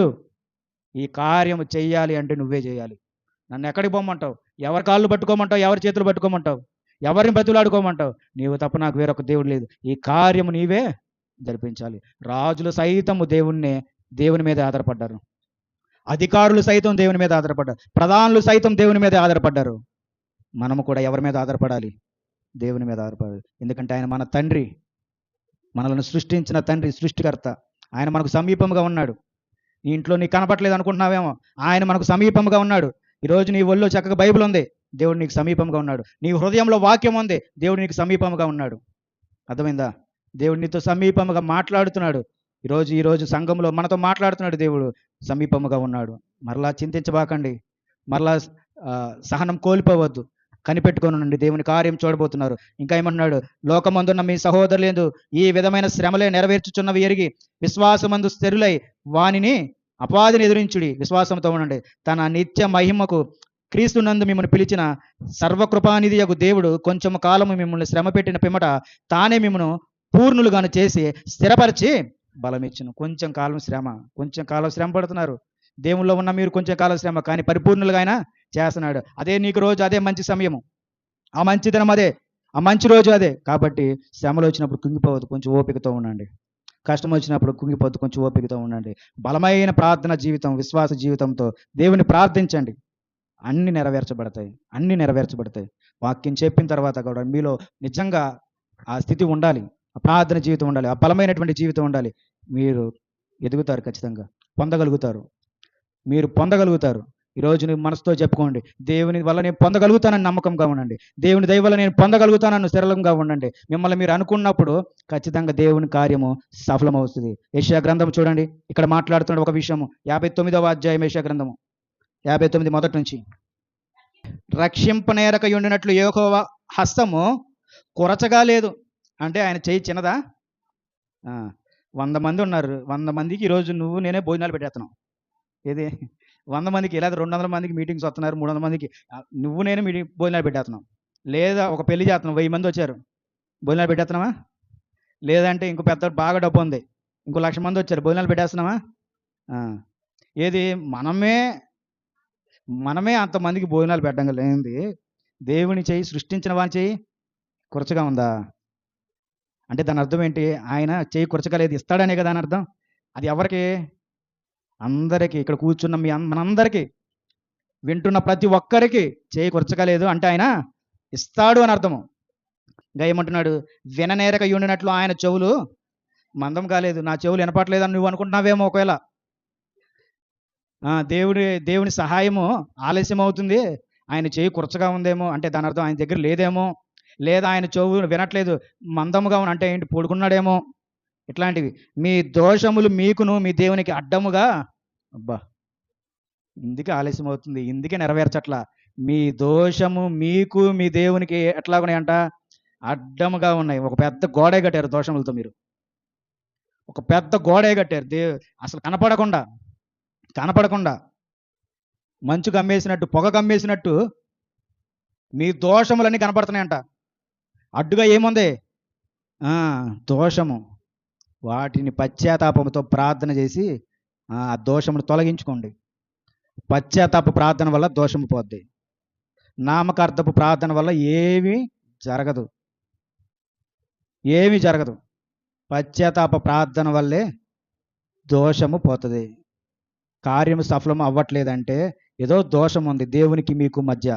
[SPEAKER 1] ఈ కార్యము చెయ్యాలి అంటే నువ్వే చేయాలి. నన్ను ఎక్కడికి పోమంటావు? ఎవరి కాళ్ళు పట్టుకోమంటావు? ఎవరి చేతులు పట్టుకోమంటావు? ఎవరిని బ్రతులాడుకోమంటావు? నీవు తప్ప నాకు వేరొక దేవుడు లేదు. ఈ కార్యము నీవే జరిపించాలి. రాజులు సైతము దేవుని మీద ఆధారపడ్డారు. అధికారులు సైతం దేవుని మీద ఆధారపడ్డారు. ప్రధానులు సైతం దేవుని మీద ఆధారపడ్డారు. మనము కూడా ఎవరి మీద ఆధారపడాలి? దేవుని మీద ఆధారపడాలి. ఎందుకంటే ఆయన మన తండ్రి, మనల్ని సృష్టించిన తండ్రి, సృష్టికర్త. ఆయన మనకు సమీపంగా ఉన్నాడు. నీ ఇంట్లో నీకు కనపట్లేదు అనుకుంటున్నావేమో, ఆయన మనకు సమీపంగా ఉన్నాడు. ఈరోజు నీ ఒళ్ళో చక్కగా బైబిల్ ఉంది, దేవుడు నీకు సమీపంగా ఉన్నాడు. నీ హృదయంలో వాక్యం ఉంది, దేవుడు నీకు సమీపంగా ఉన్నాడు. అర్థమైందా? దేవుడు నీతో సమీపంగా మాట్లాడుతున్నాడు. ఈరోజు సంఘంలో మనతో మాట్లాడుతున్నాడు. దేవుడు సమీపంగా ఉన్నాడు. మరలా చింతించబాకండి, మరలా సహనం కోల్పోవద్దు, కనిపెట్టుకోనండి. దేవుని కార్యం చూడబోతున్నారు. ఇంకా ఏమంటున్నాడు? లోకమందున్న మీ సహోదరులందు ఈ విధమైన శ్రమలే నెరవేర్చుచున్నవి ఎరిగి విశ్వాసమందు స్థిరులై వానిని అపవాదిని ఎదురించుడి. విశ్వాసంతో ఉండండి. తన నిత్య మహిమకు క్రీస్తునందు మిమ్మల్ని పిలిచిన సర్వకృపానిధియగు దేవుడు కొంచెం కాలము మిమ్మల్ని శ్రమ పెట్టిన పిమ్మట తానే మిమ్మల్ని పూర్ణులుగాను చేసి స్థిరపరిచి బలమిచ్చును. కొంచెం కాలం శ్రమ పడుతున్నారు. దేవుల్లో ఉన్న మీరు కొంచెం కాలం శ్రమ, కానీ పరిపూర్ణులుగా ఆయన చేస్తున్నాడు. అదే నీకు రోజు, అదే మంచి సమయము, ఆ మంచి దినం అదే, ఆ మంచి రోజు అదే. కాబట్టి శ్రమలు వచ్చినప్పుడు కుంగిపోవద్దు, కొంచెం ఓపికతో ఉండండి. కష్టం వచ్చినప్పుడు కుంగిపోవద్దు, కొంచెం ఓపికతో ఉండండి. బలమైన ప్రార్థన జీవితం, విశ్వాస జీవితంతో దేవుని ప్రార్థించండి. అన్ని నెరవేర్చబడతాయి. వాక్యం చెప్పిన తర్వాత కూడా మీలో నిజంగా ఆ స్థితి ఉండాలి, ఆ ప్రార్థన జీవితం ఉండాలి, ఆ బలమైనటువంటి జీవితం ఉండాలి. మీరు ఎదుగుతారు, ఖచ్చితంగా పొందగలుగుతారు. ఈరోజు నువ్వు మనసుతో చెప్పుకోండి, దేవుని వల్ల నేను పొందగలుగుతానని నమ్మకంగా ఉండండి. దేవుని దయ వల్ల నేను పొందగలుగుతానని స్థిరంగా ఉండండి. మిమ్మల్ని మీరు అనుకున్నప్పుడు ఖచ్చితంగా దేవుని కార్యము సఫలమవుతుంది. యెషయా గ్రంథం చూడండి, ఇక్కడ మాట్లాడుతున్న ఒక విషయము. 59వ అధ్యాయం యెషయా గ్రంథము 59 మొదటి నుంచి. రక్షింపనేరక ఉండినట్లు యెహోవా హస్తము కొరచగా లేదు. అంటే ఆయన చేయి చిన్నదా? 100 మంది ఉన్నారు, 100 మందికి ఈరోజు నేనే భోజనాలు పెట్టేస్తున్నాం. ఏది 100 మందికి, లేదా 200 మందికి మీటింగ్స్ వస్తున్నారు, 300 మందికి నేనే భోజనాలు పెట్టేస్తున్నాం. లేదా ఒక పెళ్లి చేస్తున్నాం, 1000 మంది వచ్చారు, భోజనాలు పెట్టేస్తున్నామా? లేదంటే ఇంకో పెద్ద బాగా డబ్బు ఉంది, ఇంకో 1,00,000 మంది వచ్చారు, భోజనాలు పెట్టేస్తున్నామా? ఆ, ఏది మనమే మనమే అంతమందికి భోజనాలు పెట్టడం లేనిది దేవుని చేయి, సృష్టించిన వాని చేయి కురచగా ఉందా? అంటే దాని అర్థం ఏంటి? ఆయన చేయి కురచగలేదు ఇస్తాడనే కదా అని అర్థం. అది ఎవరికి? అందరికీ, ఇక్కడ కూర్చున్న మనందరికీ, వింటున్న ప్రతి ఒక్కరికి చేయి కురచగలేదు అంటే ఆయన ఇస్తాడు అని అర్థము. ఇంకా ఏమంటున్నాడు? విననేరక ఉండినట్లు ఆయన చెవులు మందం కాలేదు. నా చెవులు వినపట్లేదు అని నువ్వు అనుకుంటున్నావేమో ఒకవేళ. దేవుని సహాయము ఆలస్యం అవుతుంది, ఆయన చేయి కురచగా ఉందేమో అంటే దాని అర్థం ఆయన దగ్గర లేదేమో, లేదా ఆయన చెవులు వినట్లేదు, మందముగా అంటే ఏంటి, పడుకున్నాడేమో. ఇట్లాంటివి మీ దోషములు మీకును మీ దేవునికి అడ్డముగా, అబ్బా ఇందుకే ఆలస్యం అవుతుంది, ఇందుకే నెరవేర్చట్లా. మీ దోషము మీకు మీ దేవునికి ఎట్లా ఉన్నాయంట? అడ్డముగా ఉన్నాయి. ఒక పెద్ద గోడే కట్టారు దోషములతో. మీరు ఒక పెద్ద గోడే కట్టారు, అసలు కనపడకుండా మంచు కమ్మేసినట్టు, పొగ కమ్మేసినట్టు మీ దోషములన్నీ కనపడుతున్నాయంట. అడ్డుగా ఏముంది? దోషము. వాటిని పశ్చాత్తాపంతో ప్రార్థన చేసి ఆ దోషమును తొలగించుకోండి. పశ్చాత్తాప ప్రార్థన వల్ల దోషము పోద్ది. నామకార్థపు ప్రార్థన వల్ల ఏమీ జరగదు. పశ్చాత్తాప ప్రార్థన వల్లే దోషము పోతుంది. కార్యము సఫలం అవ్వట్లేదంటే ఏదో దోషం ఉంది దేవునికి మీకు మధ్య.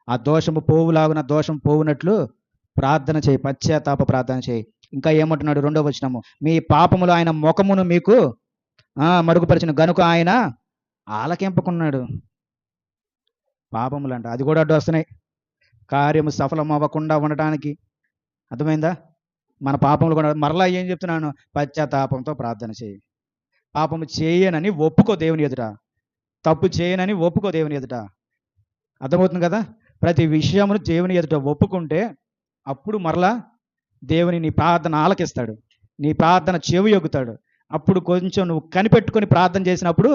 [SPEAKER 1] ఆ దోషము పోవులాగున దోషం పోవునట్లు ప్రార్థన చేయి, పశ్చాత్తాప ప్రార్థన చేయి. ఇంకా ఏమంటున్నాడు? 2వ వచనము, మీ పాపములు ఆయన ముఖమును మీకు మరుగుపరిచిన గనుక ఆయన ఆలకింపకున్నాడు. పాపములు అంట, అది కూడా అడ్డు వస్తున్నాయి కార్యము సఫలం అవ్వకుండా ఉండటానికి. అర్థమైందా? మన పాపములు కూడా. మరలా ఏం చెప్తున్నాను? పశ్చాత్తాపంతో ప్రార్థన చేయి. పాపము చేయనని ఒప్పుకో దేవుని ఎదుట, తప్పు చేయనని ఒప్పుకో దేవుని ఎదుట. అర్థమవుతుంది కదా? ప్రతి విషయమును దేవుని ఎదుట ఒప్పుకుంటే అప్పుడు మరలా దేవుని నీ ప్రార్థన ఆలకిస్తాడు, నీ ప్రార్థన చెవి యొగ్గుతాడు. అప్పుడు కొంచెం నువ్వు కనిపెట్టుకొని ప్రార్థన చేసినప్పుడు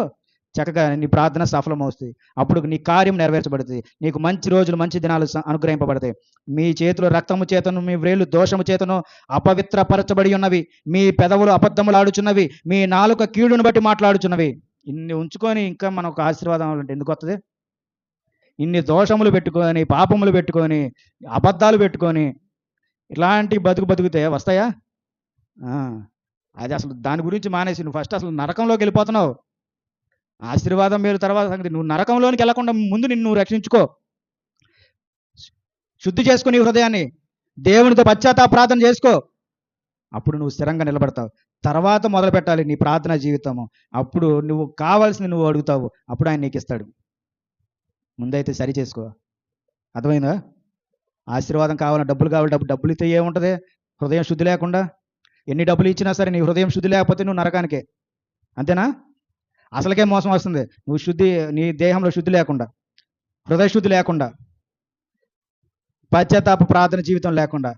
[SPEAKER 1] చక్కగా నీ ప్రార్థన సఫలమవుతుంది. అప్పుడు నీ కార్యం నెరవేర్చబడుతుంది. నీకు మంచి రోజులు, మంచి దినాలు అనుగ్రహింపబడతాయి. మీ చేతిలో రక్తము చేతను, మీ వ్రేళ్ళు దోషము చేతను అపవిత్రపరచబడి ఉన్నవి. మీ పెదవులు అబద్ధములు ఆడుచున్నవి. మీ నాలుక కీడును బట్టి మాట్లాడుచున్నవి. ఇన్ని ఉంచుకొని ఇంకా మనకు ఆశీర్వాదం అంటే ఎందుకు వస్తుంది? ఇన్ని దోషములు పెట్టుకొని, పాపములు పెట్టుకొని, అబద్ధాలు పెట్టుకొని ఇలాంటి బతుకుతే వస్తాయా? అది అసలు దాని గురించి మానేసి నువ్వు ఫస్ట్ అసలు నరకంలోకి వెళ్ళిపోతున్నావు. ఆశీర్వాదం మీరు తర్వాత సంగతి. నువ్వు నరకంలోనికి వెళ్ళకుండా ముందు నిన్ను నువ్వు రక్షించుకో. శుద్ధి చేసుకుని హృదయాన్ని దేవునితో పశ్చాత్తాప ప్రార్థన చేసుకో. అప్పుడు నువ్వు స్థిరంగా నిలబడతావు. తర్వాత మొదలు పెట్టాలి నీ ప్రార్థన జీవితము. అప్పుడు నువ్వు కావాల్సింది నువ్వు అడుగుతావు, అప్పుడు ఆయన నీకు ఇస్తాడు. ముందైతే సరి చేసుకో. అర్థమైందా? ఆశీర్వాదం కావాలని డబ్బులు కావాలి, డబ్బులు ఇస్తే ఏముంటుంది? హృదయం శుద్ధి లేకుండా ఎన్ని డబ్బులు ఇచ్చినా సరే నీ హృదయం శుద్ధి లేకపోతే నువ్వు నరకానికే. అంతేనా? అసలుకే మోసం వస్తుంది. నువ్వు నీ దేహంలో శుద్ధి లేకుండా, హృదయ శుద్ధి లేకుండా, పశ్చాత్తాప ప్రార్థన జీవితం లేకుండా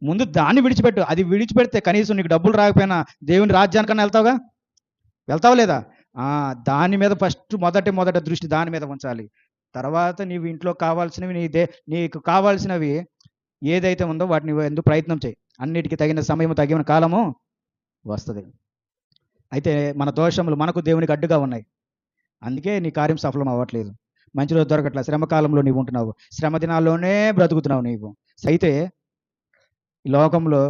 [SPEAKER 1] ముందు దాన్ని విడిచిపెట్టు. అది విడిచిపెడితే కనీసం నీకు డబ్బులు రాకపోయినా దేవుని రాజ్యానికన్నా వెళ్తావా లేదా? దాని మీద ఫస్ట్ మొదట దృష్టి దాని మీద ఉంచాలి. తర్వాత నీవు ఇంట్లో కావాల్సినవి, నీకు కావాల్సినవి ఏదైతే ఉందో వాటిని ఎందుకు ప్రయత్నం చేయి. అన్నిటికీ తగిన సమయం, తగిన కాలము వస్తుంది. అయితే మన దోషములు మనకు దేవునికి అడ్డుగా ఉన్నాయి. అందుకే నీ కార్యం సఫలం అవ్వట్లేదు. మంచి రోజు దొరకట్లా. శ్రమకాలంలో నీవు ఉంటున్నావు, శ్రమ దినాల్లోనే బ్రతుకుతున్నావు నీవు. అయితే ఈ లోకంలో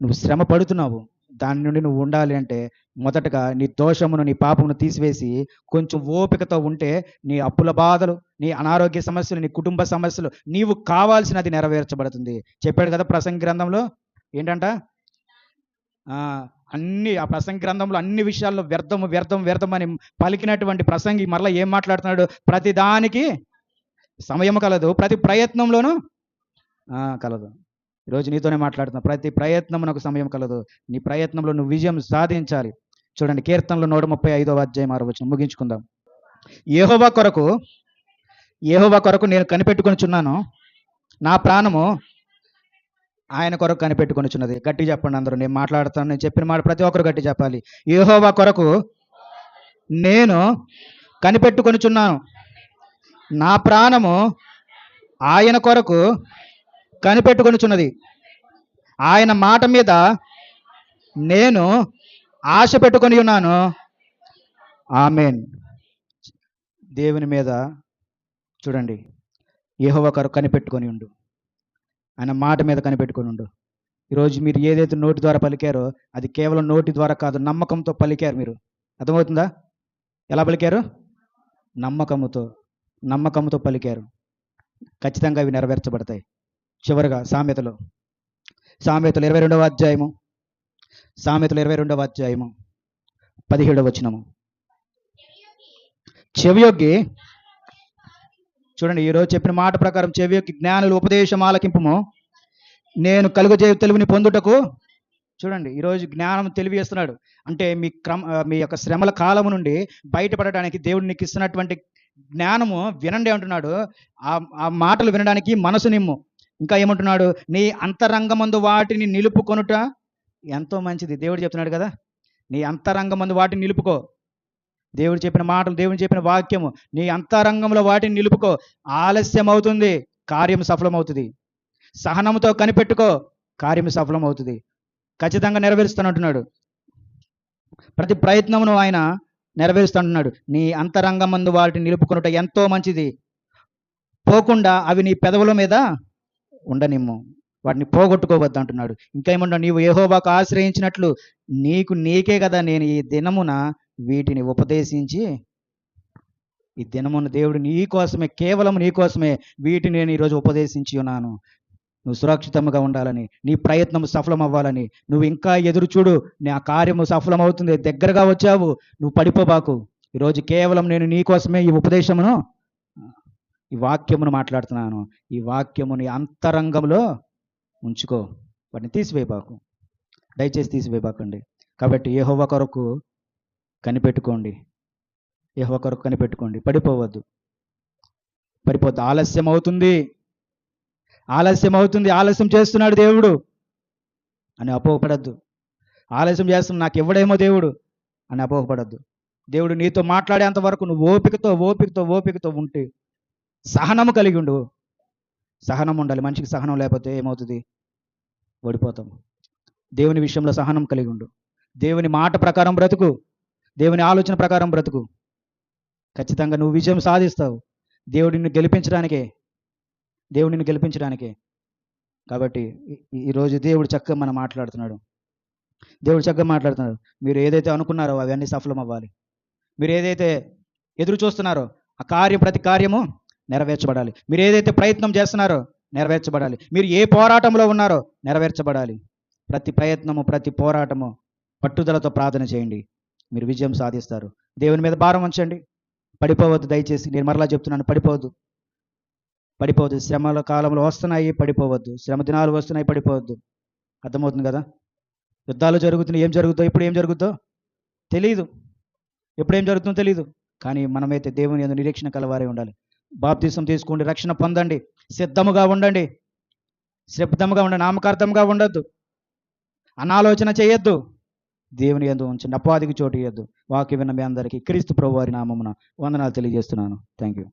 [SPEAKER 1] నువ్వు శ్రమ పడుతున్నావు. దాని నుండి నువ్వు ఉండాలి అంటే మొదటగా నీ దోషమును, నీ పాపమును తీసివేసి కొంచెం ఓపికతో ఉంటే నీ అప్పుల బాధలు, నీ అనారోగ్య సమస్యలు, నీ కుటుంబ సమస్యలు, నీవు కావాల్సినది నెరవేర్చబడుతుంది. చెప్పాడు కదా ప్రసంగి గ్రంథంలో ఏంటంట? ఆ ప్రసంగి గ్రంథంలో అన్ని విషయాల్లో వ్యర్థం అని పలికినటువంటి ప్రసంగి మరలా ఏం మాట్లాడుతున్నాడు? ప్రతి దానికి సమయం కలదు, ప్రతి ప్రయత్నంలోనూ కలదు. ఈరోజు నీతోనే మాట్లాడుతున్నా. ప్రతి ప్రయత్నమునకు సమయం కలదు. నీ ప్రయత్నంలో నువ్వు విజయం సాధించాలి. చూడండి, కీర్తనలో 135వ అధ్యాయం 6వ వచనం ముగించుకుందాం. యెహోవా కొరకు నేను కనిపెట్టుకొనిచున్నాను, నా ప్రాణము ఆయన కొరకు కనిపెట్టుకొనిచున్నది. గట్టి చెప్పండి అందరూ. నేను మాట్లాడుతాను, నేను చెప్పిన మాట ప్రతి ఒక్కరు గట్టి చెప్పాలి. యెహోవా కొరకు నేను కనిపెట్టుకొనిచున్నాను, నా ప్రాణము ఆయన కొరకు కనిపెట్టుకొనిచున్నది. ఆయన మాట మీద నేను ఆశ పెట్టుకొని ఉన్నాను. ఆమేన్. దేవుని మీద చూడండి, యెహోవా కొరకు కనిపెట్టుకొని ఉండు. ఆయన మాట మీద కనిపెట్టుకొని ఉండు. ఈరోజు మీరు ఏదైతే నోటి ద్వారా పలికారో అది కేవలం నోటి ద్వారా కాదు, నమ్మకంతో పలికారు మీరు. అర్థమవుతుందా? ఎలా పలికారు? నమ్మకముతో. నమ్మకంతో పలికారు. ఖచ్చితంగా అవి నెరవేర్చబడతాయి. చివరిగా సామెతలు 22వ అధ్యాయము, సామెతలు 22వ అధ్యాయము 17వ వచనము. చెవియొగ్గి, చూడండి, ఈరోజు చెప్పిన మాట ప్రకారం చెవియొగ్గి జ్ఞానులు ఉపదేశం ఆలకింపుము, నేను కలుగజేయు తెలివిని పొందుటకు. చూడండి, ఈరోజు జ్ఞానం తెలివి ఇస్తున్నాడు. అంటే మీ యొక్క శ్రమల కాలము నుండి బయటపడడానికి దేవుడు నీకు ఇస్తున్నటువంటి జ్ఞానము వినండి అంటున్నాడు. ఆ మాటలు వినడానికి మనసు నిమ్ము. ఇంకా ఏమంటున్నాడు? నీ అంతరంగమందు వాటిని నిలుపుకొనుట ఎంతో మంచిది. దేవుడు చెప్తున్నాడు కదా, నీ అంతరంగమందు వాటిని నిలుపుకో. దేవుడు చెప్పిన మాటలు, దేవుడు చెప్పిన వాక్యము నీ అంతరంగంలో వాటిని నిలుపుకో. ఆలస్యం అవుతుంది, కార్యం సఫలమవుతుంది. సహనంతో కనిపెట్టుకో, కార్యం సఫలమవుతుంది. ఖచ్చితంగా నెరవేరుస్తానంటున్నాడు. ప్రతి ప్రయత్నమును ఆయన నెరవేరుస్తానంటున్నాడు. నీ అంతరంగమందు వాటిని నిలుపుకొనుట ఎంతో మంచిది. పోకుండా అవి నీ పెదవుల మీద ఉండనిమ్ము, వాటిని పోగొట్టుకోవద్దు అంటున్నాడు. ఇంకా ఏమన్నా, నీవు యెహోవాకు ఆశ్రయించినట్లు నీకే కదా నేను ఈ దినమున వీటిని ఉపదేశించి, ఈ దినమున దేవుడు నీ కోసమే, కేవలం నీ కోసమే వీటిని నేను ఈరోజు ఉపదేశించి ఉన్నాను. నువ్వు సురక్షితంగా ఉండాలని, నీ ప్రయత్నం సఫలం అవ్వాలని. నువ్వు ఇంకా ఎదురు చూడు, నా కార్యము సఫలమవుతుంది, దగ్గరగా వచ్చావు, నువ్వు పడిపోబాకు. ఈరోజు కేవలం నేను నీ కోసమే ఈ ఉపదేశమును, ఈ వాక్యమును మాట్లాడుతున్నాను. ఈ వాక్యముని అంతరంగంలో ఉంచుకో, వాటిని తీసివేయబాకు, దయచేసి తీసివేయబాకండి. కాబట్టి యెహోవా కొరకు కనిపెట్టుకోండి, యెహోవా కొరకు కనిపెట్టుకోండి. పడిపోవద్దు. ఆలస్యం అవుతుంది, ఆలస్యం చేస్తున్నాడు దేవుడు అని అపోహపడద్దు. ఆలస్యం చేస్తున్నా, నాకు ఇవ్వడేమో దేవుడు అని అపోహపడద్దు. దేవుడు నీతో మాట్లాడేంత వరకు నువ్వు ఓపికతో ఉంటే, సహనము కలిగి ఉండు. సహనం ఉండాలి. మనిషికి సహనం లేకపోతే ఏమవుతుంది? ఓడిపోతాం. దేవుని విషయంలో సహనం కలిగి ఉండు. దేవుని మాట ప్రకారం బ్రతుకు, దేవుని ఆలోచన ప్రకారం బ్రతుకు. ఖచ్చితంగా నువ్వు విజయం సాధిస్తావు. దేవుడు నిన్ను గెలిపించడానికే. కాబట్టి ఈరోజు దేవుడు చక్కగా మనం మాట్లాడుతున్నాడు. మీరు ఏదైతే అనుకున్నారో అవన్నీ సఫలం అవ్వాలి. మీరు ఏదైతే ఎదురు చూస్తున్నారో ఆ ప్రతి కార్యము నెరవేర్చబడాలి. మీరు ఏదైతే ప్రయత్నం చేస్తున్నారో నెరవేర్చబడాలి. మీరు ఏ పోరాటంలో ఉన్నారో నెరవేర్చబడాలి. ప్రతి ప్రయత్నము, ప్రతి పోరాటము పట్టుదలతో ప్రార్థన చేయండి, మీరు విజయం సాధిస్తారు. దేవుని మీద భారం ఉంచండి. పడిపోవద్దు. దయచేసి నేను మరలా చెప్తున్నాను, పడిపోవద్దు. శ్రమల కాలంలో వస్తున్నాయి, పడిపోవద్దు. శ్రమ దినాలు వస్తున్నాయి, పడిపోవద్దు. అర్థమవుతుంది కదా? యుద్ధాలు జరుగుతున్నాయి, ఏం జరుగుతుందో, ఇప్పుడు ఏం జరుగుతుందో తెలియదు, ఎప్పుడేం జరుగుతుందో తెలియదు. కానీ మనమైతే దేవుని యందు నిరీక్షణ కలవారే ఉండాలి. బాప్తిసం తీసుకోండి, రక్షణ పొందండి, సిద్ధముగా ఉండండి. నామకార్థంగా ఉండొద్దు, అనాలోచన చేయొద్దు. దేవుని యందు ఉంచండి, అపవాదికి చోటు ఇవ్వద్దు. వాక్యం విన్న మీ అందరికీ క్రీస్తు ప్రభువారి నామమున వందనాలు తెలియజేస్తున్నాను. Thank you.